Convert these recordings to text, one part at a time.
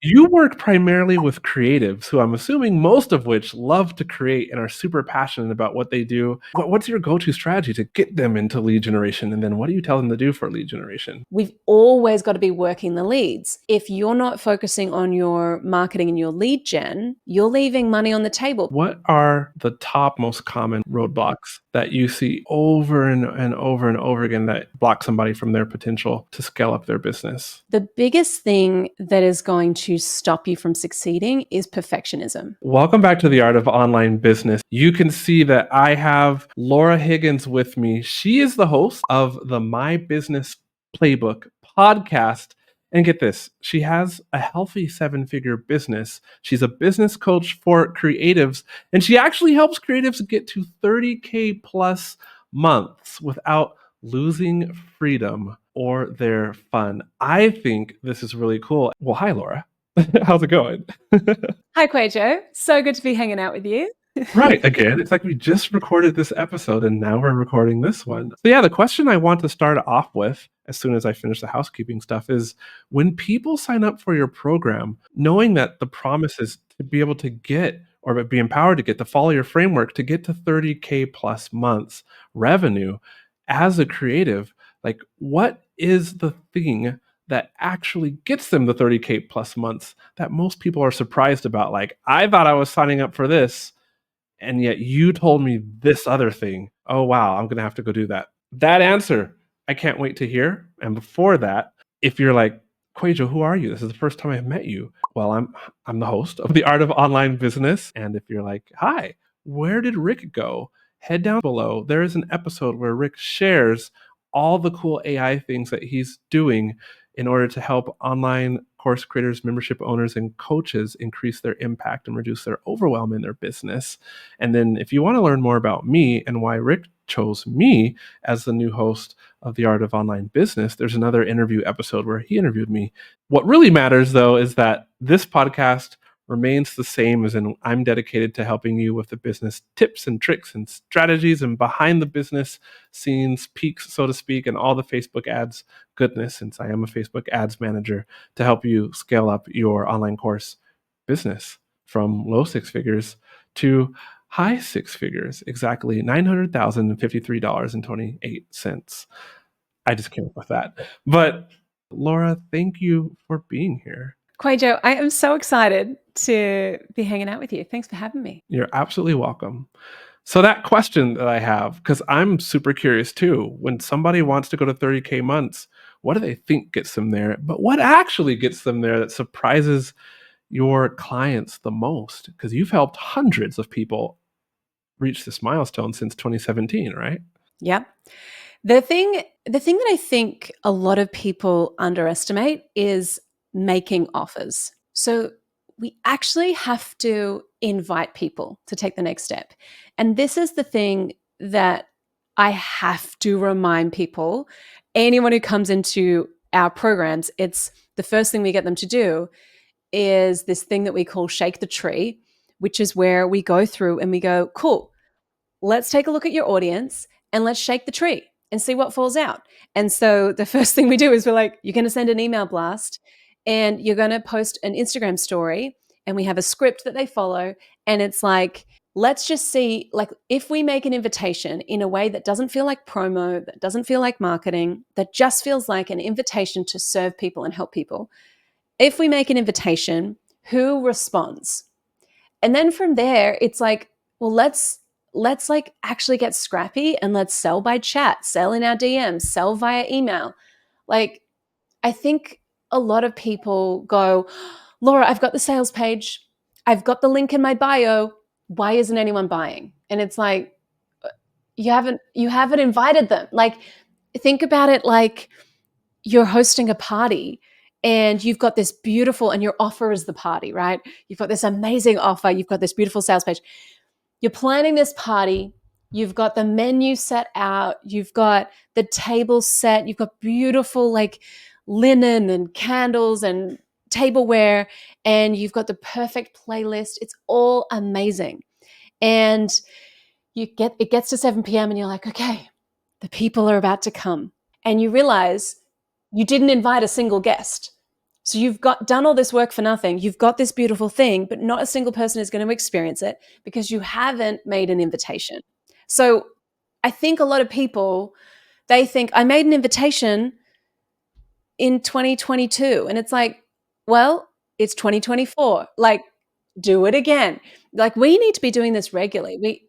You work primarily with creatives who I'm assuming most of which love to create and are super passionate about what they do. What's your go-to strategy to get them into lead generation? And then what do you tell them to do for lead generation? We've always got to be working the leads. If you're not focusing on your marketing and your lead gen, you're leaving money on the table. What are the top most common roadblocks that you see over and over and over again that block somebody from their potential to scale up their business? The biggest thing that is going to stop you from succeeding is perfectionism. Welcome back to the Art of Online Business. You can see that I have Laura Higgins with me. She is the host of the My Business Playbook podcast. And get this, she has a healthy seven-figure business. She's a business coach for creatives, and she actually helps creatives get to 30K plus months without losing freedom or their fun. I think this is really cool. Well, hi, Laura. How's it going? Hi, QUAY.jo. So good to be hanging out with you. Right. Again, it's like we just recorded this episode and now we're recording this one. So yeah, the question I want to start off with as soon as I finish the housekeeping stuff is when people sign up for your program, knowing that the promise is to be able to get or be empowered to get to follow your framework to get to 30K plus months revenue as a creative, like what is the thing that actually gets them the 30K plus months that most people are surprised about? Like, I thought I was signing up for this, and yet you told me this other thing. Oh, wow, I'm going to have to go do that. That answer, I can't wait to hear. And before that, if you're like, QUAY.jo, who are you? This is the first time I've met you. Well, I'm the host of The Art of Online Business. And if you're like, hi, where did Rick go? Head down below. There is an episode where Rick shares all the cool AI things that he's doing in order to help online course creators, membership owners, and coaches increase their impact and reduce their overwhelm in their business. And then if you want to learn more about me and why Rick chose me as the new host of The Art of Online Business, there's another interview episode where he interviewed me. What really matters, though, is that this podcast remains the same, as in I'm dedicated to helping you with the business tips and tricks and strategies and behind the business scenes peaks, so to speak, and all the Facebook ads goodness, since I am a Facebook ads manager, to help you scale up your online course business from low six figures to high six figures, exactly $900,053.28. I just came up with that. But Laura, thank you for being here. QUAY.jo, I am so excited to be hanging out with you. Thanks for having me. You're absolutely welcome. So that question that I have, because I'm super curious too, when somebody wants to go to 30K months, what do they think gets them there? But what actually gets them there that surprises your clients the most? Because you've helped hundreds of people reach this milestone since 2017, right? Yep. The thing that I think a lot of people underestimate is making offers. So we actually have to invite people to take the next step. And this is the thing that I have to remind people. Anyone who comes into our programs, it's the first thing we get them to do is this thing that we call shake the tree, which is where we go through and we go, cool, let's take a look at your audience and let's shake the tree and see what falls out. And so the first thing we do is we're like, you're going to send an email blast and you're going to post an Instagram story, and we have a script that they follow. And it's like, let's just see, like, if we make an invitation in a way that doesn't feel like promo, that doesn't feel like marketing, that just feels like an invitation to serve people and help people. If we make an invitation, who responds? And then from there, it's like, well, let's like actually get scrappy and let's sell by chat, sell in our DMs, sell via email. Like, I think a lot of people go, Laura, I've got the sales page. I've got the link in my bio. Why isn't anyone buying? And it's like, you haven't invited them. Like, think about it like you're hosting a party and you've got this beautiful, and your offer is the party, right? You've got this amazing offer. You've got this beautiful sales page. You're planning this party. You've got the menu set out. You've got the table set. You've got beautiful like linen and candles and tableware, and you've got the perfect playlist. It's all amazing. And it gets to 7 p.m. and you're like, okay, the people are about to come. And you realize you didn't invite a single guest. So you've done all this work for nothing. You've got this beautiful thing, but not a single person is going to experience it because you haven't made an invitation. So I think a lot of people, they think I made an invitation in 2022, and it's like, well, it's 2024. Like, do it again. Like, we need to be doing this regularly.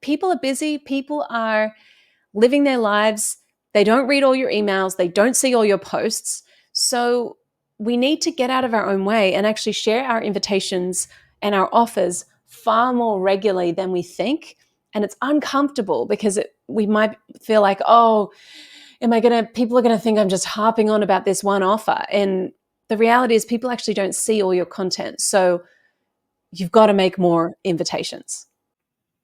People are busy, people are living their lives. They don't read all your emails, they don't see all your posts. So we need to get out of our own way and actually share our invitations and our offers far more regularly than we think. And it's uncomfortable because we might feel like, oh, people are going to think I'm just harping on about this one offer. And the reality is people actually don't see all your content. So you've got to make more invitations.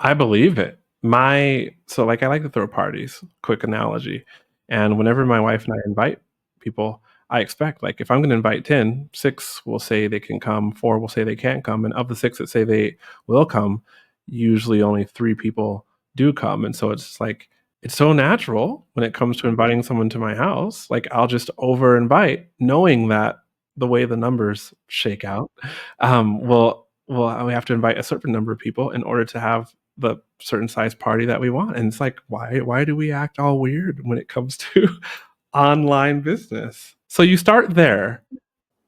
I believe it. I like to throw parties, quick analogy. And whenever my wife and I invite people, I expect, like, if I'm going to invite 10, 6 will say they can come, 4 will say they can't come. And of the 6 that say they will come, usually only 3 people do come. And so it's like, it's so natural when it comes to inviting someone to my house. Like, I'll just over invite, knowing that the way the numbers shake out, we have to invite a certain number of people in order to have the certain size party that we want. And it's like, why do we act all weird when it comes to online business? So you start there.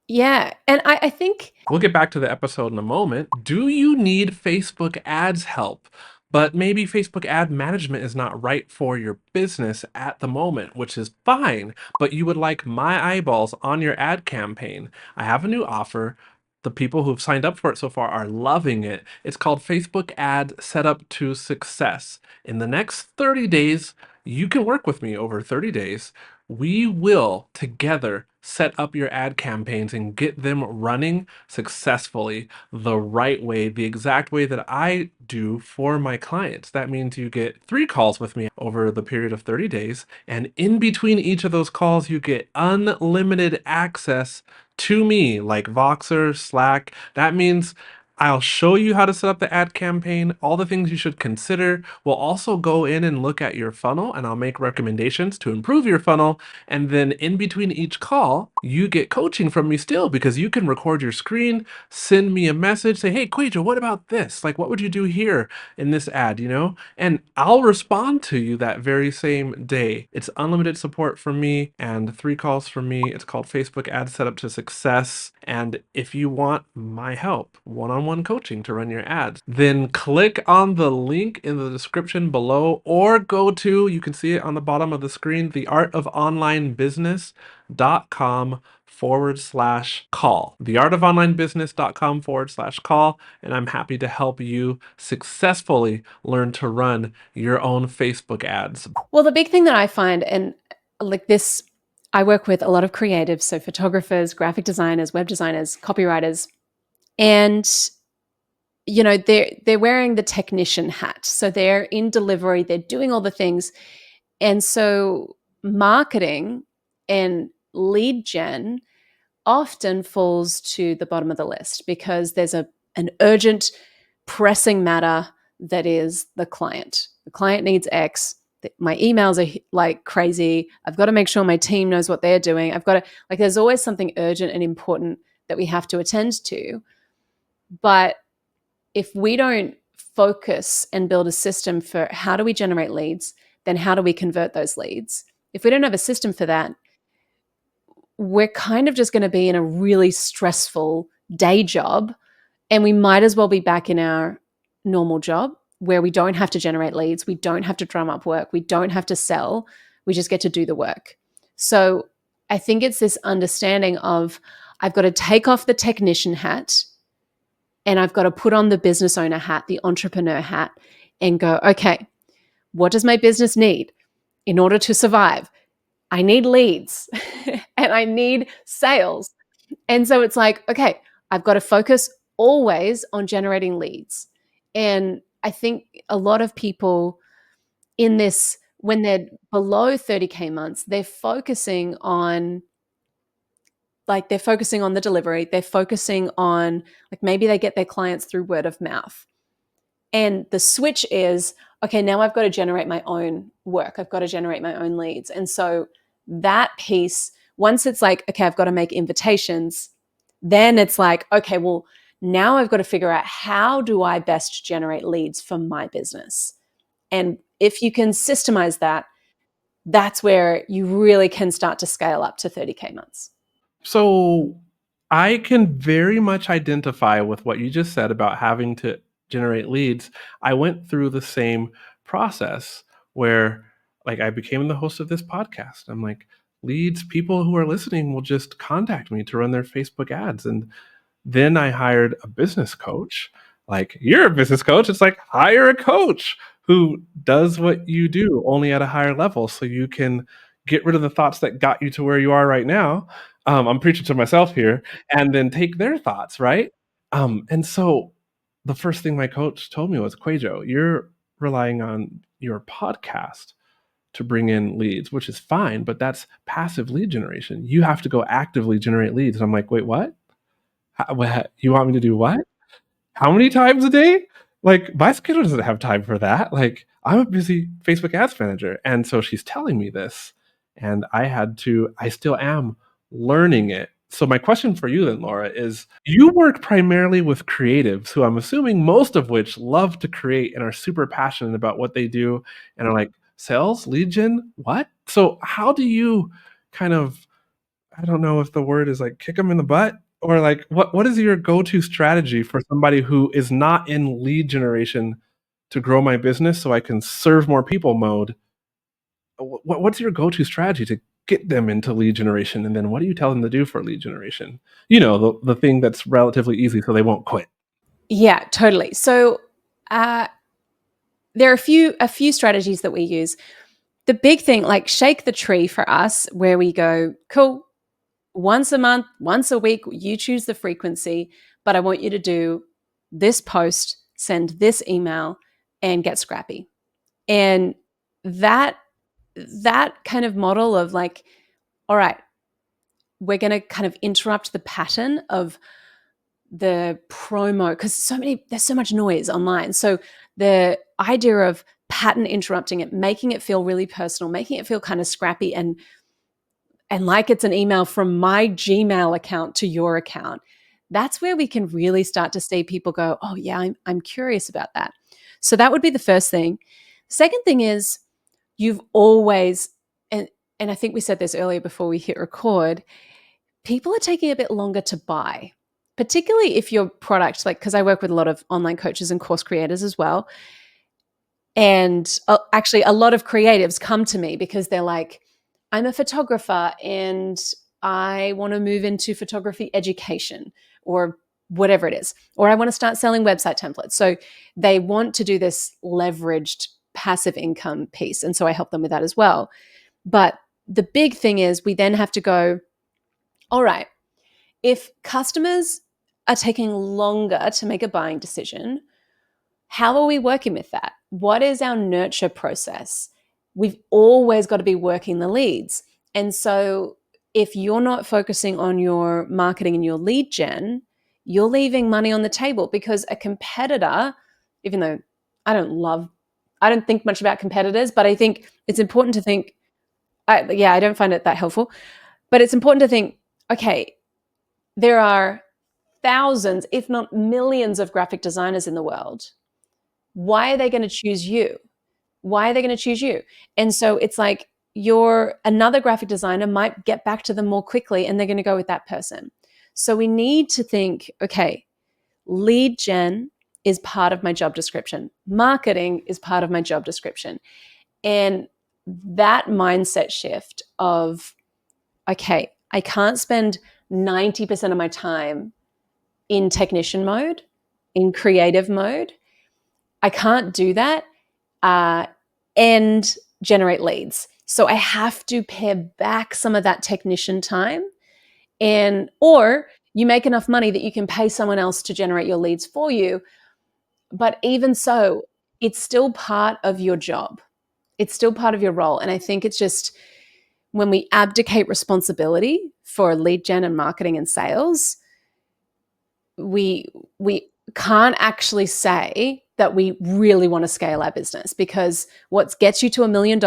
Yeah. And I think We'll get back to the episode in a moment. Do you need Facebook ads help? But maybe Facebook ad management is not right for your business at the moment, which is fine, but you would like my eyeballs on your ad campaign. I have a new offer. The people who've signed up for it so far are loving it. It's called Facebook Ad Setup to Success. In the next 30 days, you can work with me over 30 days. We will together set up your ad campaigns and get them running successfully the right way, the exact way that I do for my clients. That means you get 3 calls with me over the period of 30 days. And in between each of those calls, you get unlimited access to me, like Voxer, Slack. That means I'll show you how to set up the ad campaign, all the things you should consider. We'll also go in and look at your funnel, and I'll make recommendations to improve your funnel. And then in between each call, you get coaching from me still, because you can record your screen, send me a message, say, hey, QUAY.jo, what about this? Like, what would you do here in this ad, And I'll respond to you that very same day. It's unlimited support from me and 3 calls from me. It's called Facebook Ad Setup to Success. And if you want my help, one-on-one coaching to run your ads, then click on the link in the description below, or go to, you can see it on the bottom of the screen, theartofonlinebusiness.com/call. Theartofonlinebusiness.com/call. And I'm happy to help you successfully learn to run your own Facebook ads. Well, the big thing that I find, and like this, I work with a lot of creatives, so photographers, graphic designers, web designers, copywriters, and they're wearing the technician hat. So they're in delivery, they're doing all the things. And so marketing and lead gen often falls to the bottom of the list because there's an urgent, pressing matter that is the client. The client needs X. My emails are like crazy. I've got to make sure my team knows what they're doing. I've got to, like, there's always something urgent and important that we have to attend to. But if we don't focus and build a system for how do we generate leads, then how do we convert those leads? If we don't have a system for that, we're kind of just going to be in a really stressful day job, and we might as well be back in our normal job where we don't have to generate leads, we don't have to drum up work, we don't have to sell, we just get to do the work. So I think it's this understanding of I've got to take off the technician hat and I've got to put on the business owner hat, the entrepreneur hat, and go, okay, what does my business need in order to survive? I need leads and I need sales. And so it's like, okay, I've got to focus always on generating leads. And I think a lot of people in this, when they're below 30K months, they're focusing on the delivery. They're focusing on, like, maybe they get their clients through word of mouth. And the switch is, okay, now I've got to generate my own work. I've got to generate my own leads. And so that piece once it's like, okay, I've got to make invitations, then it's like, okay, well, now I've got to figure out how do I best generate leads for my business. And if you can systemize that, that's where you really can start to scale up to 30K months. So I can very much identify with what you just said about having to generate leads. I went through the same process where, like, I became the host of this podcast. I'm like, leads, people who are listening will just contact me to run their Facebook ads. And then I hired a business coach. Like, you're a business coach. It's like, hire a coach who does what you do, only at a higher level, so you can get rid of the thoughts that got you to where you are right now. I'm preaching to myself here, and then take their thoughts, right? And so the first thing my coach told me was, QUÄY.jo, you're relying on your podcast to bring in leads, which is fine, but that's passive lead generation. You have to go actively generate leads. And I'm like, wait, what? What? You want me to do what? How many times a day? Like, my schedule doesn't have time for that. Like, I'm a busy Facebook ads manager. And so she's telling me this, and I still am learning it. So my question for you then, Laura, is you work primarily with creatives who, I'm assuming most of which love to create and are super passionate about what they do and are like, sales, lead gen, what? So how do you kind of, I don't know if the word is like kick them in the butt, or like what is your go-to strategy for somebody who is not in lead generation to grow my business so I can serve more people mode? What's your go-to strategy to get them into lead generation? And then what do you tell them to do for lead generation? You know, the thing that's relatively easy so they won't quit. Yeah, totally. So there are a few strategies that we use. The big thing, like shake the tree for us, where we go, cool, once a month, once a week, you choose the frequency, but I want you to do this post, send this email, and get scrappy. And that kind of model of like, all right, we're going to kind of interrupt the pattern of the promo, because there's so much noise online. So the idea of pattern interrupting it, making it feel really personal, making it feel kind of scrappy and like it's an email from my Gmail account to your account, that's where we can really start to see people go, oh yeah, I'm curious about that. So that would be the first thing. Second thing is, you've always, and I think we said this earlier before we hit record, people are taking a bit longer to buy, particularly if your product, like, because I work with a lot of online coaches and course creators as well. And actually, a lot of creatives come to me because they're like, I'm a photographer and I want to move into photography education or whatever it is, or I want to start selling website templates. So they want to do this leveraged passive income piece. And so I help them with that as well. But the big thing is, we then have to go, all right, if customers are taking longer to make a buying decision, how are we working with that? What is our nurture process? We've always got to be working the leads. And so if you're not focusing on your marketing and your lead gen, you're leaving money on the table, because a competitor, even though I don't think much about competitors, but I think it's important to think, I don't find it that helpful, but it's important to think, okay, there are thousands, if not millions, of graphic designers in the world. Why are they going to choose you? Why are they going to choose you? And so it's like, another graphic designer might get back to them more quickly and they're going to go with that person. So we need to think, okay, lead gen is part of my job description. Marketing is part of my job description. And that mindset shift of, okay, I can't spend 90% of my time in technician mode, in creative mode. I can't do that and generate leads. So I have to pare back some of that technician time, or you make enough money that you can pay someone else to generate your leads for you. But even so, it's still part of your job. It's still part of your role. And I think it's just, when we abdicate responsibility for lead gen and marketing and sales, we can't actually say that we really want to scale our business, because what gets you to $1 million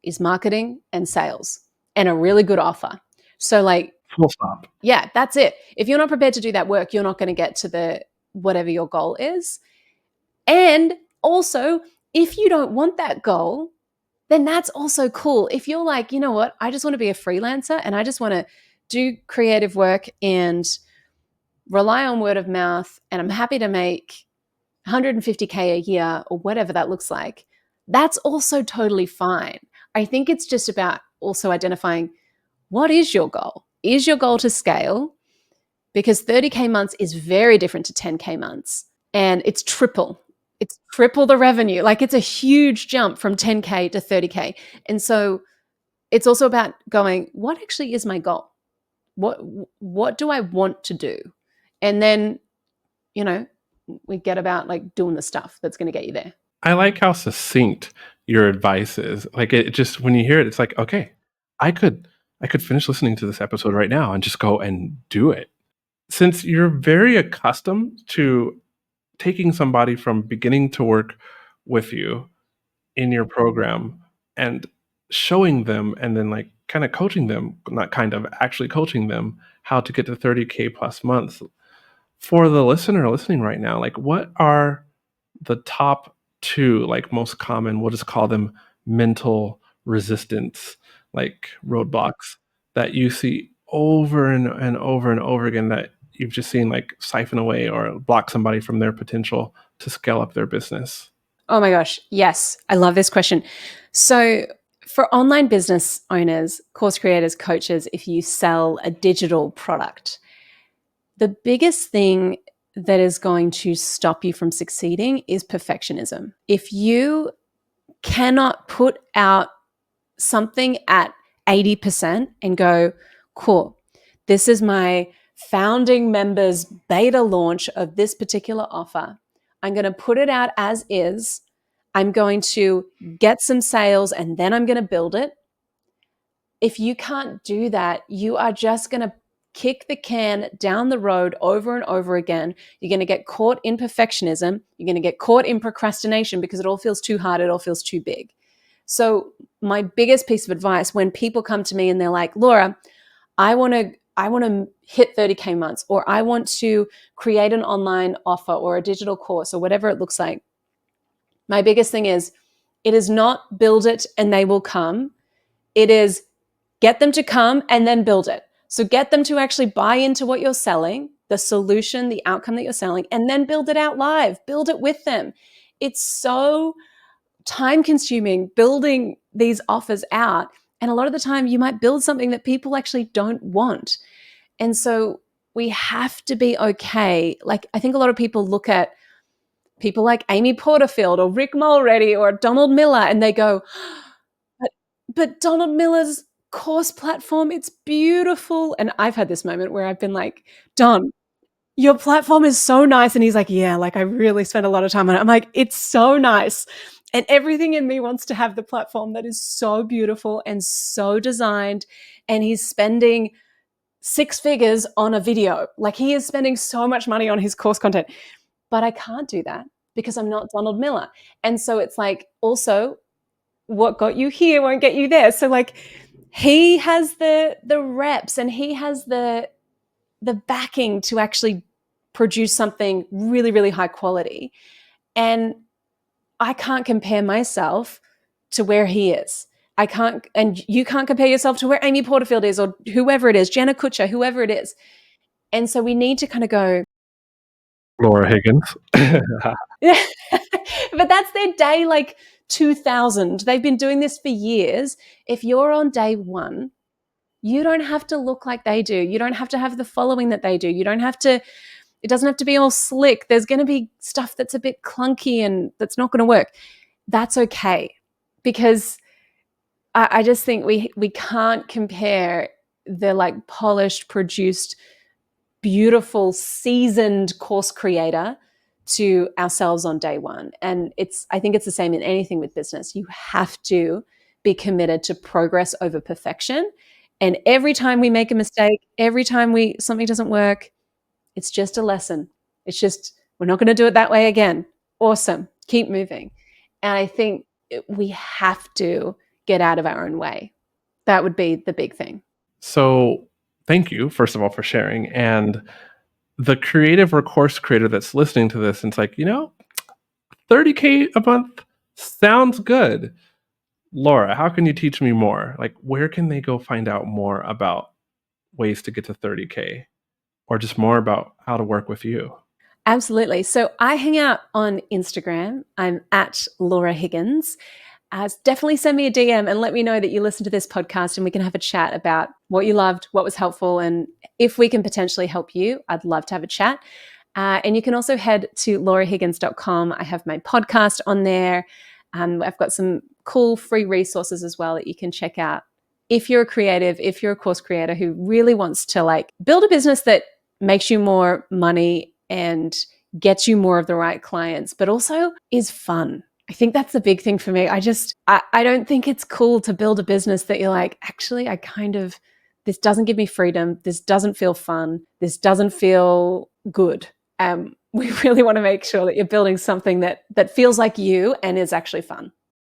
is marketing and sales and a really good offer. So like, Full stop. yeah, that's it. If you're not prepared to do that work, you're not going to get to the whatever your goal is. And also, if you don't want that goal, then that's also cool. If you're like, you know what, I just want to be a freelancer and I just want to do creative work and rely on word of mouth, and I'm happy to make 150K a year or whatever that looks like, that's also totally fine. I think it's just about also identifying, what is your goal? Is your goal to scale? Because 30K months is very different to 10K months, and it's triple. It's triple the revenue. Like, it's a huge jump from 10K to 30K. And so it's also about going, what actually is my goal? What do I want to do? And then, you know, we get about like doing the stuff that's going to get you there. I like how succinct your advice is. Like, it just, when you hear it, it's like, okay, I could finish listening to this episode right now and just go and do it. Since you're very accustomed to taking somebody from beginning to work with you in your program and showing them, and then like kind of coaching them, not kind of, actually coaching them how to get to 30K plus months. For the listener listening right now, like, what are the top two, like, most common, we'll just call them mental resistance, like roadblocks that you see over and over and over again, that you've just seen like siphon away or block somebody from their potential to scale up their business? Oh my gosh. Yes. I love this question. So, for online business owners, course creators, coaches, if you sell a digital product, the biggest thing that is going to stop you from succeeding is perfectionism. If you cannot put out something at 80% and go, cool, this is my founding members beta launch of this particular offer. I'm going to put it out as is. I'm going to get some sales and then I'm going to build it. If you can't do that, you are just going to kick the can down the road over and over again. You're going to get caught in perfectionism. You're going to get caught in procrastination because it all feels too hard. It all feels too big. So my biggest piece of advice when people come to me and they're like, Laura, I want to hit 30K months, or I want to create an online offer or a digital course or whatever it looks like. My biggest thing is, it is not build it and they will come. It is get them to come and then build it. So get them to actually buy into what you're selling, the solution, the outcome that you're selling, and then build it out live. Build it with them. It's so time consuming building these offers out. And a lot of the time you might build something that people actually don't want. And so we have to be okay. Like, I think a lot of people look at people like Amy Porterfield or Rick Mulready or Donald Miller and they go, but Donald Miller's course platform, it's beautiful. And I've had this moment where I've been like, Don, your platform is so nice. And he's like, yeah, like I really spent a lot of time on it. I'm like, it's so nice. And everything in me wants to have the platform that is so beautiful and so designed. And he's spending 6 figures on a video. Like, he is spending so much money on his course content. But I can't do that because I'm not Donald Miller. And so it's like, also, what got you here won't get you there. So like, he has the reps and he has the backing to actually produce something really, really high quality. And I can't compare myself to where he is. I can't, and you can't compare yourself to where Amy Porterfield is or whoever it is, Jenna Kutcher, whoever it is. And so we need to kind of go, Laura Higgins. yeah. But that's their day like 2000. They've been doing this for years. If you're on day one, you don't have to look like they do. You don't have to have the following that they do. You don't have to, it doesn't have to be all slick. There's going to be stuff that's a bit clunky and that's not going to work. That's okay. Because I just think we can't compare the like polished, produced, beautiful, seasoned course creator to ourselves on day one. And I think it's the same in anything with business. You have to be committed to progress over perfection. And every time we make a mistake, every time something doesn't work, it's just a lesson. It's just, we're not going to do it that way again. Awesome. Keep moving. And I think we have to get out of our own way. That would be the big thing. So thank you, first of all, for sharing. And the creative or course creator that's listening to this, and it's like, 30K a month sounds good. Laura, how can you teach me more? Like, where can they go find out more about ways to get to 30K or just more about how to work with you? Absolutely. So I hang out on Instagram. I'm at Laura Higgins. Definitely send me a DM and let me know that you listened to this podcast, and we can have a chat about what you loved, what was helpful, and if we can potentially help you. I'd love to have a chat. And you can also head to laurahiggins.com. I have my podcast on there. I've got some cool free resources as well that you can check out. If you're a creative, if you're a course creator who really wants to like build a business that makes you more money and gets you more of the right clients, but also is fun. I think that's the big thing for me. I don't think it's cool to build a business that you're like, actually, this doesn't give me freedom. This doesn't feel fun. This doesn't feel good. We really want to make sure that you're building something that feels like you and is actually fun.